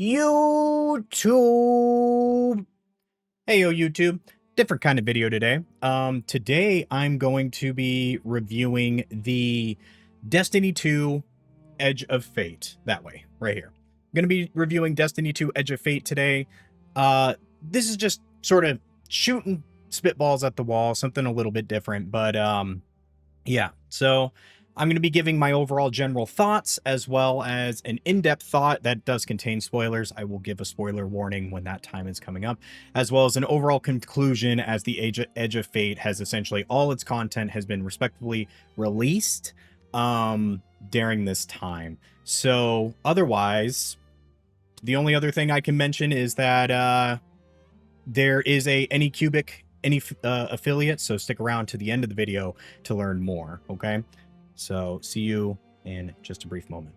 YouTube. Hey, yo, YouTube. Different kind of video today. Today I'm going to be reviewing the Destiny 2 Edge of Fate. That way, right here. I'm going to be reviewing Destiny 2 Edge of Fate today. This is just sort of shooting spitballs at the wall, something a little bit different, but yeah. So I'm going to be giving my overall general thoughts as well as an in-depth thought that does contain spoilers. I will give a spoiler warning when that time is coming up, as well as an overall conclusion as the Edge of Fate has essentially all its content has been respectively released during this time. So otherwise, the only other thing I can mention is that there is a Anycubic affiliate, so stick around to the end of the video to learn more, okay? So see you in just a brief moment.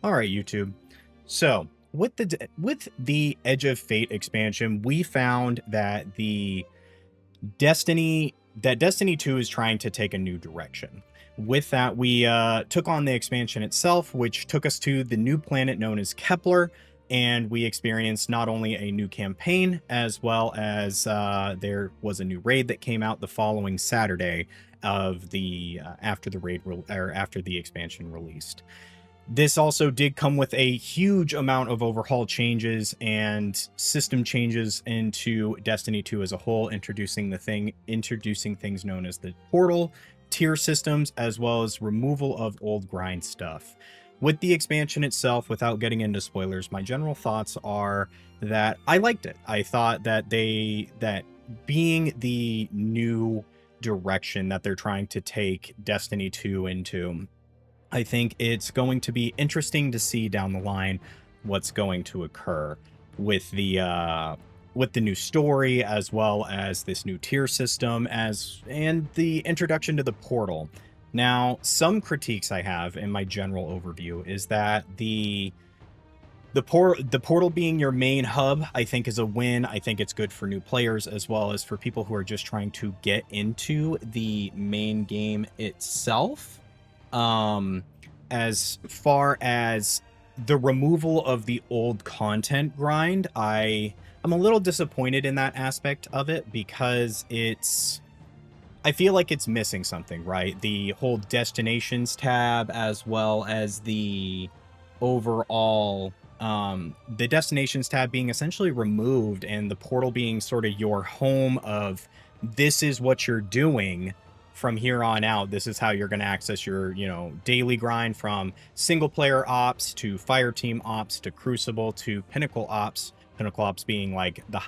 All right, YouTube. So with the Edge of Fate expansion, we found that Destiny 2 is trying to take a new direction. With that, we took on the expansion itself, which took us to the new planet known as Kepler, and we experienced not only a new campaign, as well as there was a new raid that came out the following Saturday of the after the expansion released. This also did come with a huge amount of overhaul changes and system changes into Destiny 2 as a whole, introducing things known as the portal, tier systems, as well as removal of old grind stuff. With the expansion itself, without getting into spoilers, my general thoughts are that I liked it. I thought that being the new direction that they're trying to take Destiny 2 into, I think it's going to be interesting to see down the line what's going to occur with the new story, as well as this new tier system and the introduction to the portal. Now, some critiques I have in my general overview is that the portal being your main hub, I think, is a win. I think it's good for new players as well as for people who are just trying to get into the main game itself. As far as the removal of the old content grind, I'm a little disappointed in that aspect of it because I feel like it's missing something, right? The whole destinations tab, as well as the overall the destinations tab being essentially removed, and the portal being sort of your home of this is what you're doing from here on out. This is how you're going to access your, daily grind, from single player ops to fire team ops to Crucible to Pinnacle ops. Pinnacle ops being like the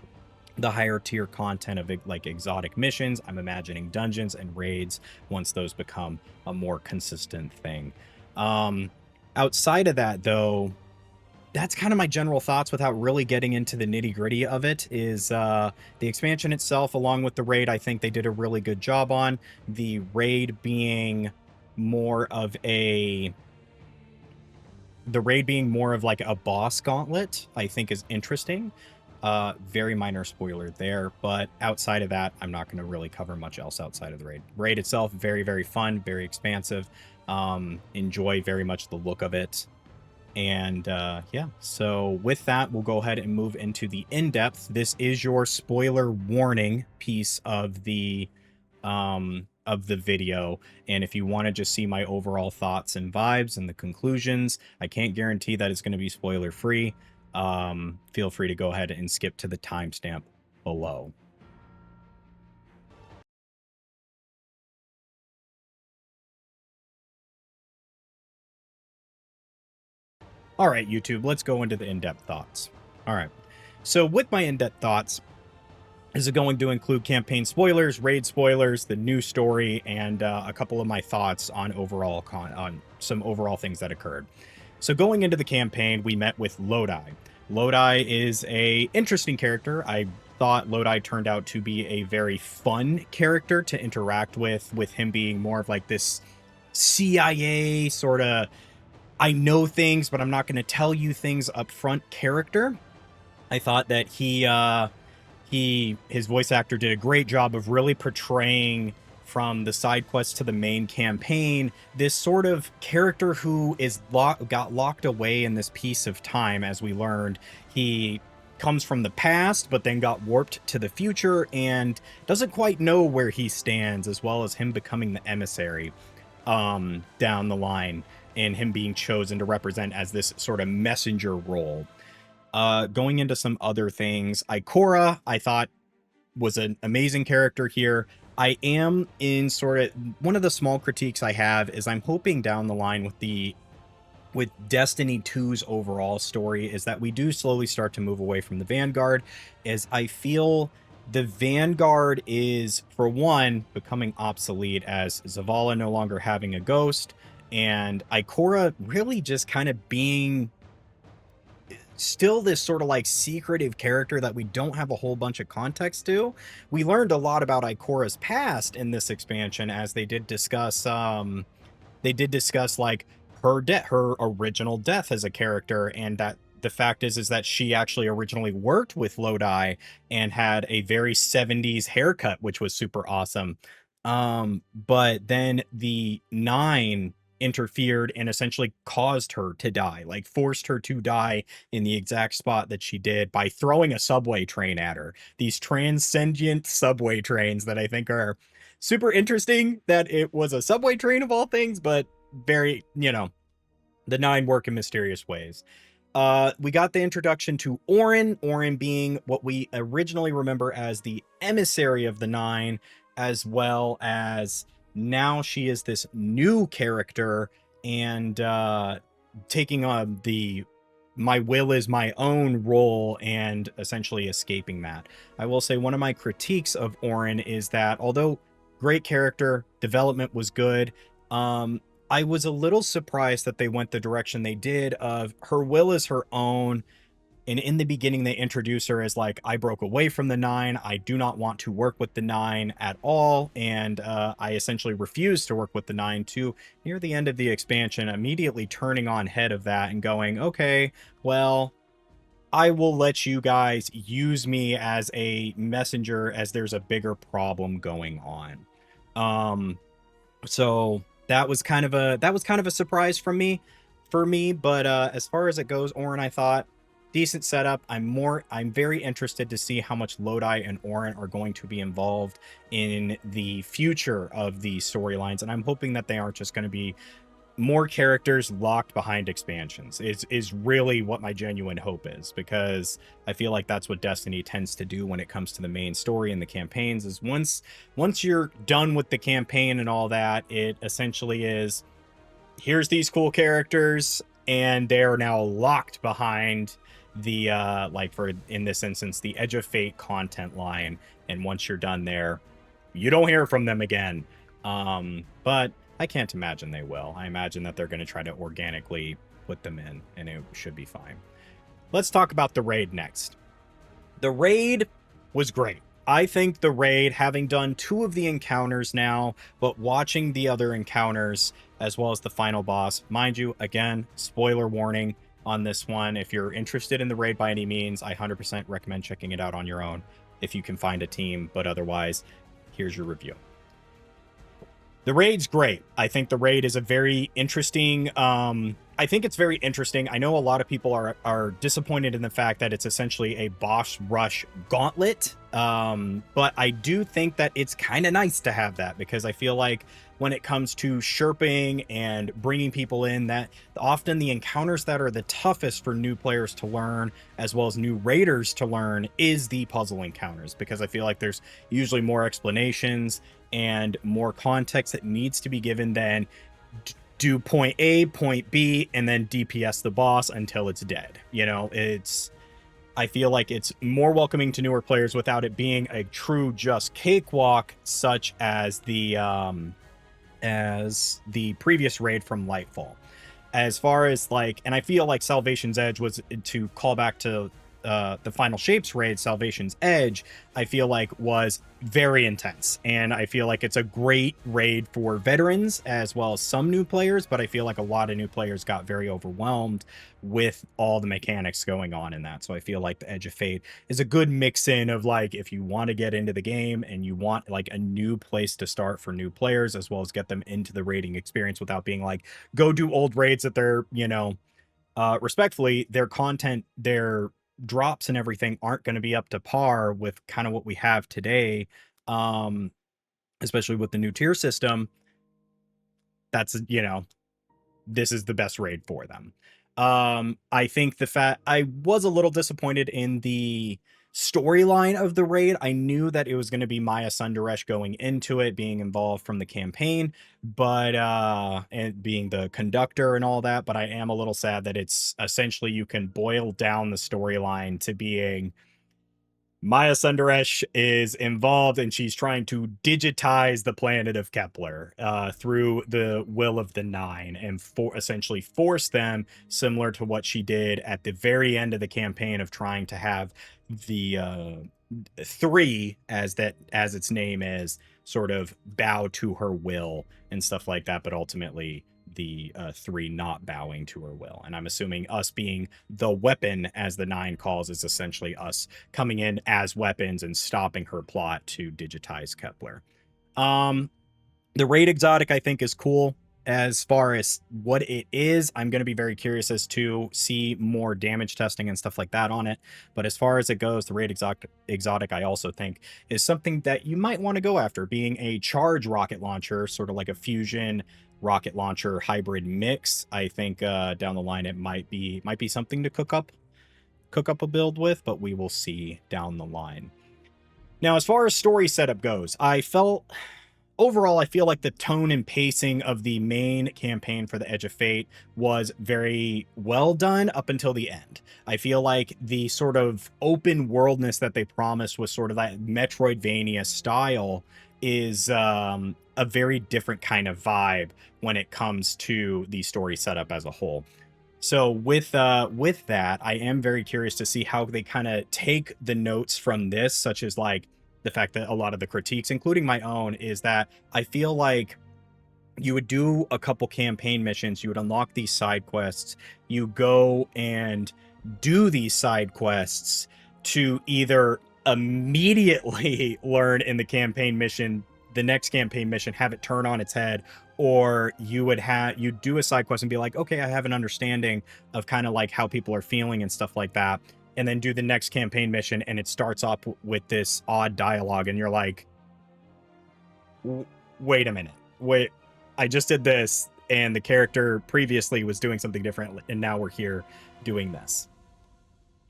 higher tier content of like exotic missions. I'm imagining dungeons and raids once those become a more consistent thing. Outside of that, though, that's kind of my general thoughts without really getting into the nitty gritty of it. Is the expansion itself, along with the raid, I think they did a really good job on. The raid being more of like a boss gauntlet, I think is interesting. Very minor spoiler there, but outside of that, I'm not going to really cover much else outside of the raid. Raid itself, very, very fun, very expansive. Enjoy very much the look of it. And yeah, so with that, we'll go ahead and move into the in-depth. This is your spoiler warning piece of the video, and if you want to just see my overall thoughts and vibes and the conclusions, I can't guarantee that it's going to be spoiler free. Feel free to go ahead and skip to the timestamp below. All right, YouTube, let's go into the in-depth thoughts. All right, so with my in-depth thoughts, this is going to include campaign spoilers, raid spoilers, the new story, and a couple of my thoughts on on some overall things that occurred. So going into the campaign, we met with Lodi. Lodi is a interesting character. I thought Lodi turned out to be a very fun character to interact with him being more of like this CIA sort of, I know things, but I'm not going to tell you things up front character. I thought that his voice actor did a great job of really portraying from the side quest to the main campaign, this sort of character who is got locked away in this piece of time. As we learned, he comes from the past but then got warped to the future and doesn't quite know where he stands, as well as him becoming the emissary down the line, and him being chosen to represent as this sort of messenger role. Going into some other things, Ikora, I thought, was an amazing character here. I am in sort of one of the small critiques I have is I'm hoping down the line with Destiny 2's overall story is that we do slowly start to move away from the Vanguard, as I feel the Vanguard is, for one, becoming obsolete, as Zavala no longer having a ghost, and Ikora really just kind of being still this sort of like secretive character that we don't have a whole bunch of context to. We learned a lot about Ikora's past in this expansion, as they did discuss like her original death as a character, and that the fact is that she actually originally worked with Lodi and had a very 70s haircut, which was super awesome. But then the Nine interfered and essentially caused her to die, like forced her to die in the exact spot that she did by throwing a subway train at her. These transcendent subway trains that I think are super interesting, that it was a subway train of all things, but very, the Nine work in mysterious ways. We got the introduction to Auron being what we originally remember as the emissary of the Nine, as well as now she is this new character and taking on the my will is my own role and essentially escaping that. I will say one of my critiques of Auron is that although great character, development was good, I was a little surprised that they went the direction they did of her will is her own. And in the beginning, they introduce her as like, I broke away from the Nine. I do not want to work with the Nine at all. And I essentially refuse to work with the Nine, to near the end of the expansion, immediately turning on head of that and going, okay, well, I will let you guys use me as a messenger, as there's a bigger problem going on. So that was kind of a surprise for me. But as far as it goes, Auron, I thought, decent setup. I'm very interested to see how much Lodi and Auron are going to be involved in the future of the storylines, and I'm hoping that they aren't just going to be more characters locked behind expansions. Is really what my genuine hope is, because I feel like that's what Destiny tends to do when it comes to the main story and the campaigns, is once you're done with the campaign and all that, it essentially is, here's these cool characters and they are now locked behind the like, for in this instance, the Edge of Fate content line, and once you're done there, you don't hear from them again. But I can't imagine they will. I imagine that they're going to try to organically put them in, and it should be fine. Let's talk about the raid next. The raid was great. I think the raid, having done 2 of the encounters now, but watching the other encounters as well as the final boss, mind you, again, spoiler warning on this one. If you're interested in the raid by any means, I 100% recommend checking it out on your own if you can find a team, but otherwise, here's your review. The raid's great. I think the raid is a very interesting, I think it's very interesting. I know a lot of people are disappointed in the fact that it's essentially a boss rush gauntlet, but I do think that it's kind of nice to have that, because I feel like when it comes to Sherping and bringing people in, that often the encounters that are the toughest for new players to learn, as well as new raiders to learn, is the puzzle encounters, because I feel like there's usually more explanations and more context that needs to be given than do point A, point B, and then DPS the boss until it's dead. I feel like it's more welcoming to newer players without it being a true just cakewalk, such as the previous raid from Lightfall. As far as like, and I feel like Salvation's Edge was, to call back to the Final Shapes raid, Salvation's Edge, I feel like was very intense, and I feel like it's a great raid for veterans as well as some new players, but I feel like a lot of new players got very overwhelmed with all the mechanics going on in that. So I feel like the Edge of Fate is a good mix in of like, if you want to get into the game and you want like a new place to start for new players, as well as get them into the raiding experience without being like, go do old raids that they're, respectfully, their content, their drops and everything aren't going to be up to par with kind of what we have today, um, especially with the new tier system. That's, this is the best raid for them. I think the fact I was a little disappointed in the storyline of the raid. I knew that it was going to be Maya Sundaresh going into it, being involved from the campaign, but and being the conductor and all that. But I am a little sad that it's essentially you can boil down the storyline to being Maya Sundaresh is involved and she's trying to digitize the planet of Kepler through the will of the Nine and essentially force them, similar to what she did at the very end of the campaign of trying to have the three, as its name is, sort of bow to her will and stuff like that, but ultimately the three not bowing to her will. And I'm assuming us being the weapon, as the Nine calls, is essentially us coming in as weapons and stopping her plot to digitize Kepler. The raid exotic I think is cool. As far as what it is, I'm going to be very curious as to see more damage testing and stuff like that on it. But as far as it goes, the raid exotic I also think is something that you might want to go after, being a charge rocket launcher, sort of like a fusion rocket launcher hybrid mix. I think down the line it might be something to cook up a build with, but we will see down the line. Now, as far as story setup goes, overall, I feel like the tone and pacing of the main campaign for the Edge of Fate was very well done up until the end. I feel like the sort of open worldness that they promised was sort of that Metroidvania style is a very different kind of vibe when it comes to the story setup as a whole. So with that, I am very curious to see how they kind of take the notes from this, such as like the fact that a lot of the critiques, including my own, is that I feel like you would do a couple campaign missions, you would unlock these side quests, you go and do these side quests to either immediately learn in the campaign mission, the next campaign mission, have it turn on its head, or you do a side quest and be like, okay, I have an understanding of kind of like how people are feeling and stuff like that, and then do the next campaign mission and it starts off with this odd dialogue and you're like, wait a minute, I just did this and the character previously was doing something different and now we're here doing this.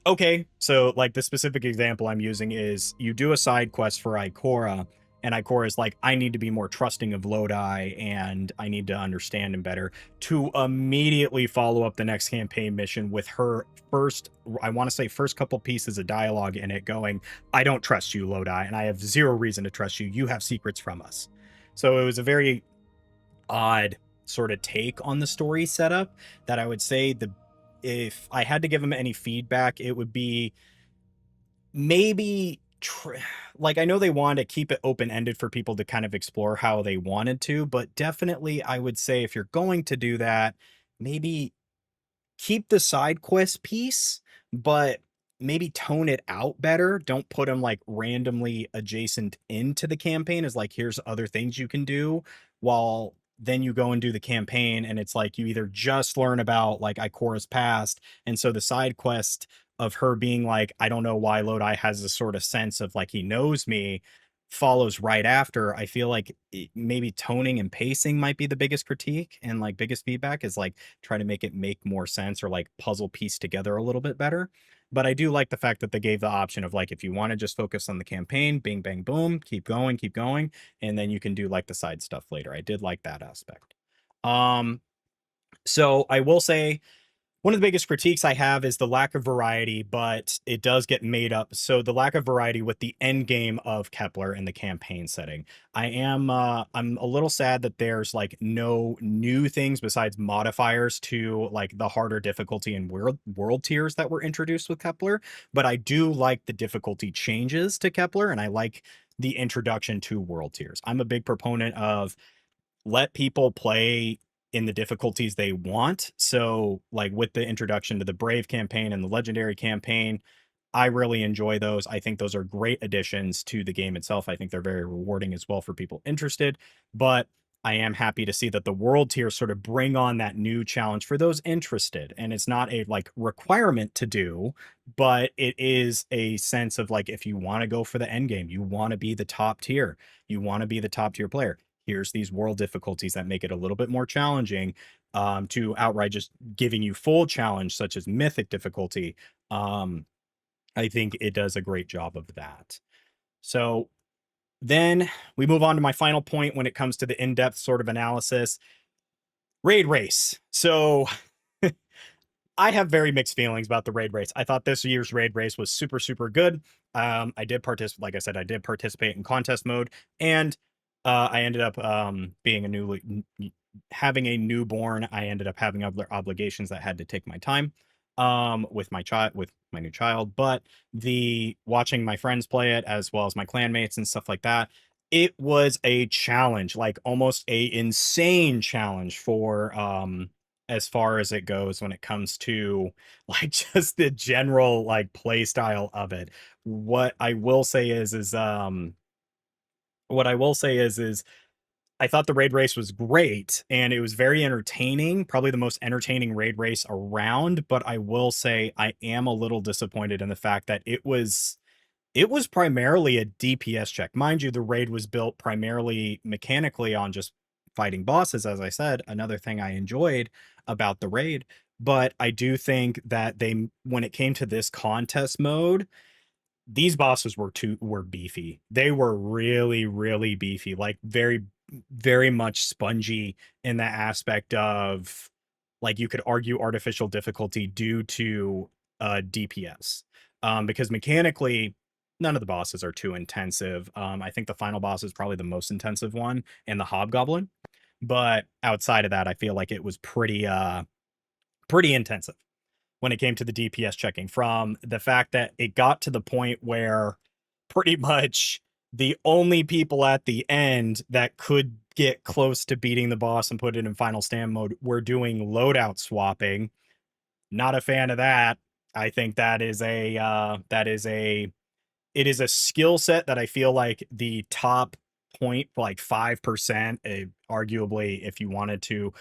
Okay, so like the specific example I'm using is you do a side quest for Ikora, and Ikora is like, I need to be more trusting of Lodi and I need to understand him better, to immediately follow up the next campaign mission with her first couple pieces of dialogue in it going, I don't trust you, Lodi, and I have zero reason to trust you. You have secrets from us. So it was a very odd sort of take on the story setup that I would say if I had to give them any feedback, it would be maybe like, I know they wanted to keep it open-ended for people to kind of explore how they wanted to, but definitely I would say if you're going to do that, maybe keep the side quest piece, but maybe tone it out better. Don't put them like randomly adjacent into the campaign as like, here's other things you can do, while then you go and do the campaign and it's like you either just learn about like Ikora's past, and so the side quest of her being like, I don't know why Lodi has this sort of sense of like he knows me, follows right after. I feel like maybe toning and pacing might be the biggest critique and like biggest feedback, is like try to make it make more sense or like puzzle piece together a little bit better. But I do like the fact that they gave the option of like, if you want to just focus on the campaign, bing, bang, boom, keep going, and then you can do like the side stuff later. I did like that aspect. So I will say, one of the biggest critiques I have is the lack of variety, but it does get made up. So the lack of variety with the end game of Kepler and the campaign setting. I'm a little sad that there's like no new things besides modifiers to like the harder difficulty and world tiers that were introduced with Kepler. But I do like the difficulty changes to Kepler, and I like the introduction to world tiers. I'm a big proponent of let people play in the difficulties they want. So, like with the introduction to the Brave campaign and the Legendary campaign, I really enjoy those. I think those are great additions to the game itself. I think they're very rewarding as well for people interested. But I am happy to see that the world tier sort of bring on that new challenge for those interested. And it's not a like requirement to do, but it is a sense of like if you want to go for the end game, you want to be the top tier, you want to be the top tier player. Here's these world difficulties that make it a little bit more challenging, to outright just giving you full challenge, such as mythic difficulty. Um, I think it does a great job of that. So then we move on to my final point when it comes to the in-depth sort of analysis. Raid race. So I have very mixed feelings about the raid race. I thought this year's raid race was super, super good. I did participate, like I said, I did participate in contest mode, and I ended up being a having a newborn. I ended up having other obligations that had to take my time with my new child. But the watching my friends play it as well as my clanmates and stuff like that, it was a challenge, like almost a insane challenge for as far as it goes when it comes to like just the general like play style of it. What I will say is I thought the raid race was great and it was very entertaining, probably the most entertaining raid race around, but I will say I am a little disappointed in the fact that it was primarily a DPS check. Mind you, the raid was built primarily mechanically on just fighting bosses, as I said, another thing I enjoyed about the raid. But I do think that when it came to this contest mode, these bosses were beefy. They were really, really beefy, like very, very much spongy in that aspect of like you could argue artificial difficulty due to DPS. Because mechanically, none of the bosses are too intensive. I think the final boss is probably the most intensive one, and the Hobgoblin. But outside of that, I feel like it was pretty intensive when it came to the DPS checking, from the fact that it got to the point where pretty much the only people at the end that could get close to beating the boss and put it in final stand mode were doing loadout swapping. Not a fan of that. I think it is a skill set that I feel like the top point like 5%, arguably if you wanted to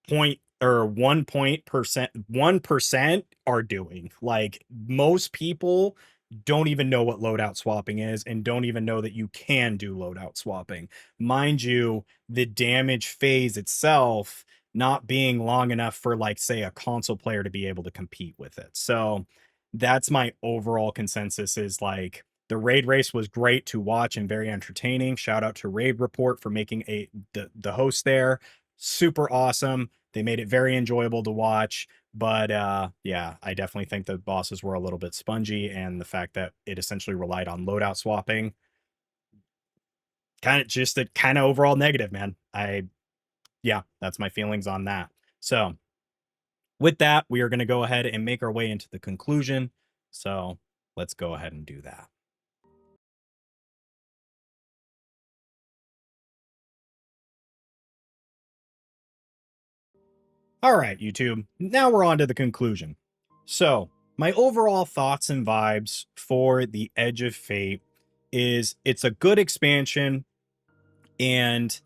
point or 1% are doing. Like most people don't even know what loadout swapping is and don't even know that you can do loadout swapping. Mind you, the damage phase itself not being long enough for like say a console player to be able to compete with it. So that's my overall consensus, is like the raid race was great to watch and very entertaining. Shout out to Raid Report for making the host there super awesome. They made it very enjoyable to watch. But yeah, I definitely think the bosses were a little bit spongy, and the fact that it essentially relied on loadout swapping, kind of just a kind of overall negative, man. Yeah, that's my feelings on that. So with that, we are going to go ahead and make our way into the conclusion. So let's go ahead and do that. All right, YouTube. Now we're on to the conclusion. So, my overall thoughts and vibes for the Edge of Fate is it's a good expansion, and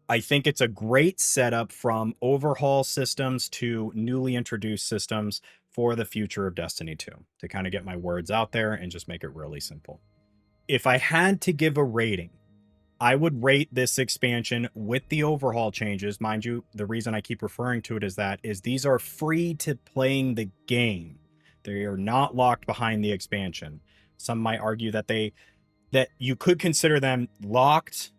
I think it's a great setup from overhaul systems to newly introduced systems for the future of Destiny 2, to kind of get my words out there and just make it really simple. If I had to give a rating, I would rate this expansion with the overhaul changes. Mind you, the reason I keep referring to it as that is these are free to playing the game. They are not locked behind the expansion. Some might argue that you could consider them locked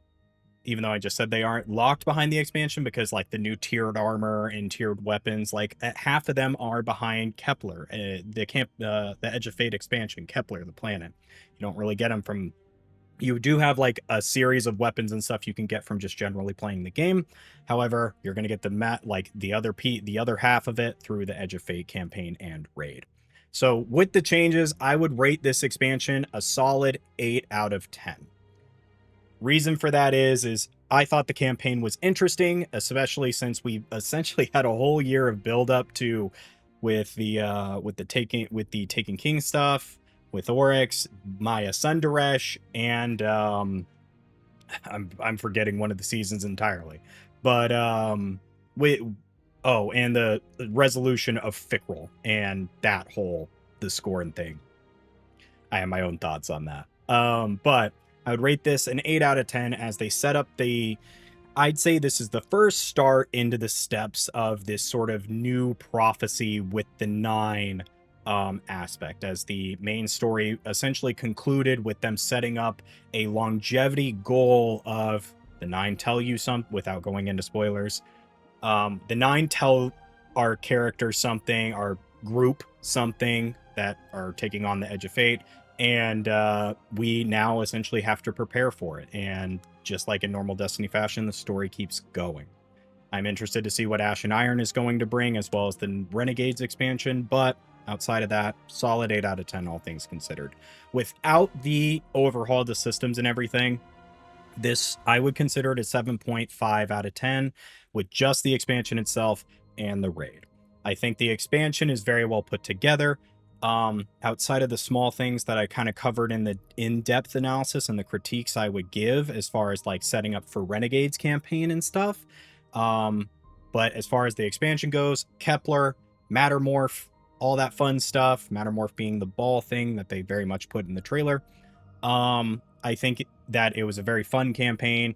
even though I just said they aren't locked behind the expansion, because like the new tiered armor and tiered weapons, like half of them are behind Kepler, the Edge of Fate expansion, Kepler, the planet. You don't really get them from. You do have like a series of weapons and stuff you can get from just generally playing the game. However, you're going to get the other half of it through the Edge of Fate campaign and raid. So with the changes, I would rate this expansion a solid 8 out of 10. Reason for that is I thought the campaign was interesting, especially since we essentially had a whole year of build up to with the Taken King stuff, with Oryx, Maya Sundaresh, and I'm forgetting one of the seasons entirely. But we and the resolution of Fikrul and that whole the Scorn thing. I have my own thoughts on that. But I would rate this an 8 out of 10 as they set up I'd say this is the first start into the steps of this sort of new prophecy with the 9 aspect, as the main story essentially concluded with them setting up a longevity goal of the 9 tell you some without going into spoilers. The 9 tell our characters something, our group something that are taking on the Edge of Fate, and we now essentially have to prepare for it. And just like in normal Destiny fashion, the story keeps going. I'm interested to see what Ash and Iron is going to bring, as well as the Renegades expansion, but outside of that, solid 8 out of 10, all things considered. Without the overhaul of the systems and everything, this I would consider it a 7.5 out of 10 with just the expansion itself and the raid. I think the expansion is very well put together. Outside of the small things that I kind of covered in the in-depth analysis and the critiques I would give as far as like setting up for Renegades campaign and stuff. But as far as the expansion goes, Kepler, Mattermorph, all that fun stuff, Mattermorph being the ball thing that they very much put in the trailer. I think that it was a very fun campaign,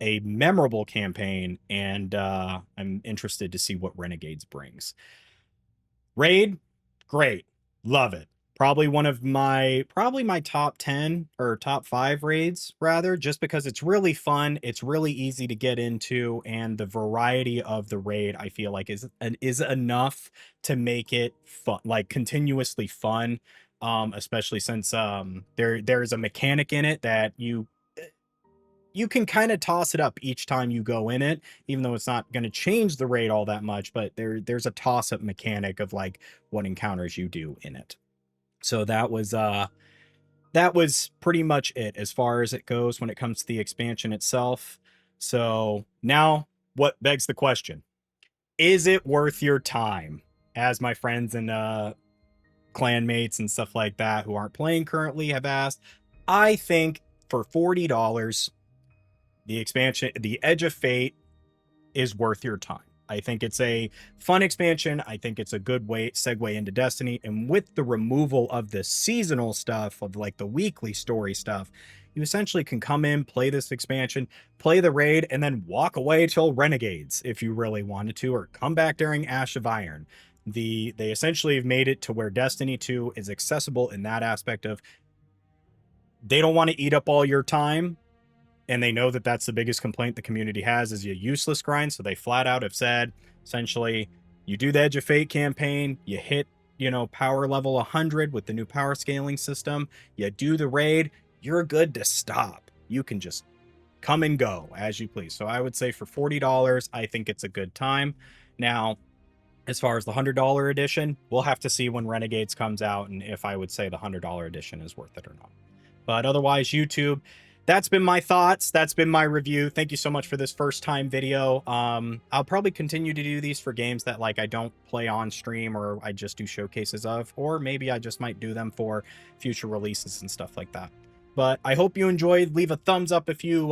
a memorable campaign, and I'm interested to see what Renegades brings. Raid, great. Love it. Probably my top 10 or top 5 raids, rather, just because it's really fun, it's really easy to get into, and the variety of the raid I feel like is enough to make it fun, like continuously fun. Especially since there's a mechanic in it that you can kind of toss it up each time you go in it, even though it's not going to change the raid all that much, but there's a toss up mechanic of like what encounters you do in it. So that was pretty much it as far as it goes when it comes to the expansion itself. So now what begs the question? Is it worth your time? As my friends and clanmates and stuff like that who aren't playing currently have asked, I think for $40, the expansion, the Edge of Fate, is worth your time. I think it's a fun expansion. I think it's a good way segue into Destiny. And with the removal of the seasonal stuff, of like the weekly story stuff, you essentially can come in, play this expansion, play the raid, and then walk away till Renegades if you really wanted to, or come back during Ash of Iron. They essentially have made it to where Destiny 2 is accessible in that aspect of they don't want to eat up all your time. And they know that that's the biggest complaint the community has, is a useless grind. So they flat out have said, essentially, you do the Edge of Fate campaign, you hit, power level 100 with the new power scaling system, you do the raid, you're good to stop. You can just come and go as you please. So I would say for $40, I think it's a good time. Now, as far as the $100 edition, we'll have to see when Renegades comes out and if I would say the $100 edition is worth it or not. But otherwise, YouTube, that's been my thoughts. That's been my review. Thank you so much for this first time video. I'll probably continue to do these for games that like I don't play on stream, or I just do showcases of, or maybe I just might do them for future releases and stuff like that. But I hope you enjoyed. Leave a thumbs up if you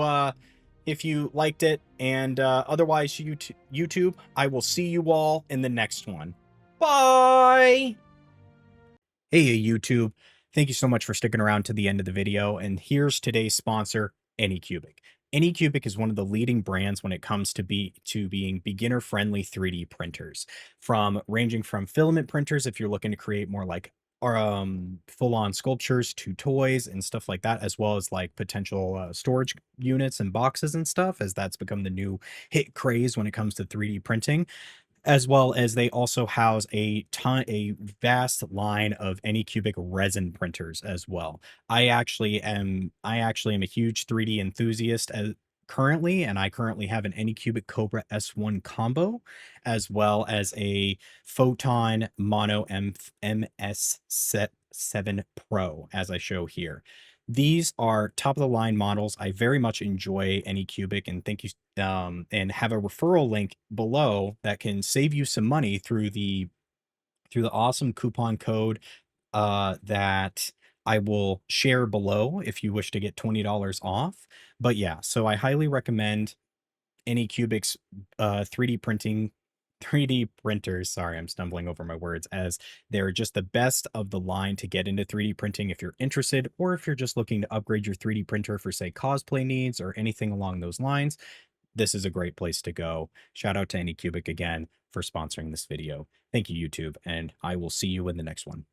liked it. And otherwise, YouTube, I will see you all in the next one. Bye. Hey, YouTube. Thank you so much for sticking around to the end of the video. And here's today's sponsor, Anycubic. Anycubic is one of the leading brands when it comes to being beginner-friendly 3D printers, ranging from filament printers if you're looking to create more like or full-on sculptures to toys and stuff like that, as well as like potential storage units and boxes and stuff, as that's become the new hit craze when it comes to 3D printing. As well as they also house a vast line of Anycubic resin printers as well. I actually am a huge 3D enthusiast currently, and I currently have an Anycubic Cobra S1 combo, as well as a Photon Mono MS Set 7 Pro, as I show here. These are top of the line models. I very much enjoy Anycubic, and thank you, and have a referral link below that can save you some money through the awesome coupon code that I will share below if you wish to get $20 off. But yeah, so I highly recommend Anycubic's 3D printing 3D printers. Sorry, I'm stumbling over my words, as they're just the best of the line to get into 3D printing if you're interested, or if you're just looking to upgrade your 3D printer for, say, cosplay needs or anything along those lines. This is a great place to go. Shout out to Anycubic again for sponsoring this video. Thank you, YouTube, and I will see you in the next one.